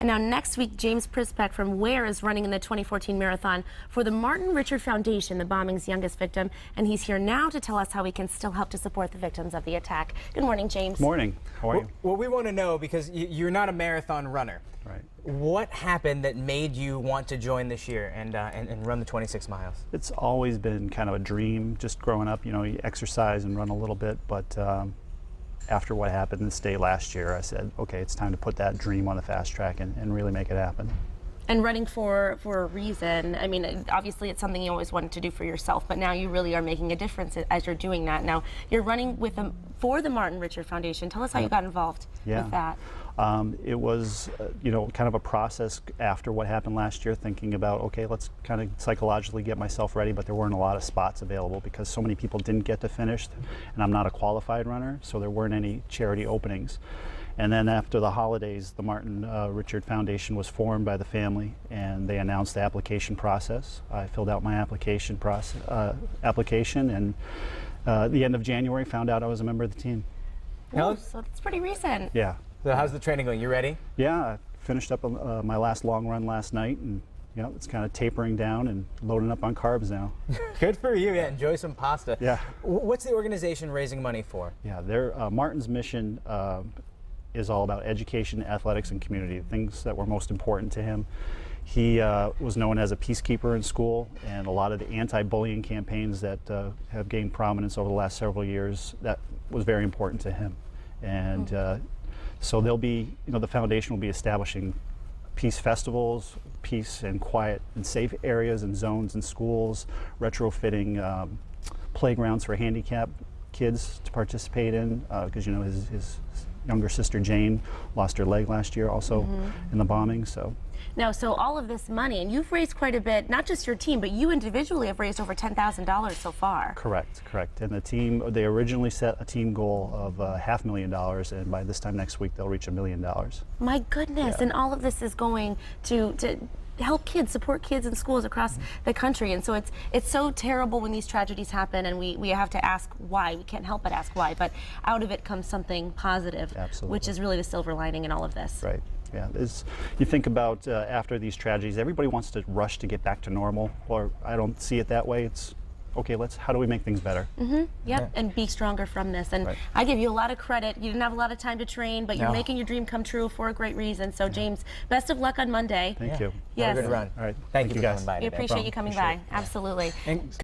And now next week, James Prispek from Ware is running in the 2014 marathon for the Martin Richard Foundation, the bombing's youngest victim. And he's here now to tell us how we can still help to support the victims of the attack. Good morning, James. Morning. How are you? Well, we want to know, because you're not a marathon runner. Right. What happened that made you want to join this year and run the 26 miles? It's always been kind of a dream, just growing up. You know, you exercise and run a little bit, but after what happened this day last year, I said, okay, it's time to put that dream on the fast track and really make it happen. And running for a reason. I mean, obviously it's something you always wanted to do for yourself, but now you really are making a difference as you're doing that. Now, you're running with for the Martin Richard Foundation. Tell us how you got involved with that. It was, you know, kind of a process after what happened last year, thinking about, okay, let's kind of psychologically get myself ready, but there weren't a lot of spots available because so many people didn't get to finish, and I'm not a qualified runner, so there weren't any charity openings. And then after the holidays, the Martin Richard Foundation was formed by the family, and they announced the application process. I filled out my application, and at the end of January, found out I was a member of the team. Oh, so it's pretty recent. Yeah. So how's the training going? You ready? Yeah, I finished up my last long run last night, and you know, it's kind of tapering down and loading up on carbs now. Good for you. Yeah, enjoy some pasta. Yeah. What's the organization raising money for? Yeah, Martin's mission is all about education, athletics, and community, things that were most important to him. He was known as a peacekeeper in school, and a lot of the anti-bullying campaigns that have gained prominence over the last several years, that was very important to him. And so they'll be, you know, the foundation will be establishing peace festivals, peace and quiet and safe areas and zones in schools, retrofitting playgrounds for handicapped kids to participate in, because you know his younger sister Jane lost her leg last year also in the bombing. Now, so all of this money, and you've raised quite a bit, not just your team, but you individually have raised over $10,000 so far. Correct. And the team, they originally set a team goal of $500,000, and by this time next week they'll reach $1 million. My goodness, Yeah. And all of this is going to help kids, support kids in schools across the country. And so it's so terrible when these tragedies happen, and we have to ask why. We can't help but ask why, but out of it comes something positive. Absolutely. Which is really the silver lining in all of this. Right. Yeah, you think about after these tragedies, everybody wants to rush to get back to normal, or I don't see it that way. It's okay, how do we make things better? Yep, and be stronger from this. And Right. I give you a lot of credit. You didn't have a lot of time to train, but you're making your dream come true for a great reason. So James, best of luck on Monday. Thank you. Yes. Have a good run. All right. Thank you guys. coming by We today. appreciate you coming by. Absolutely. And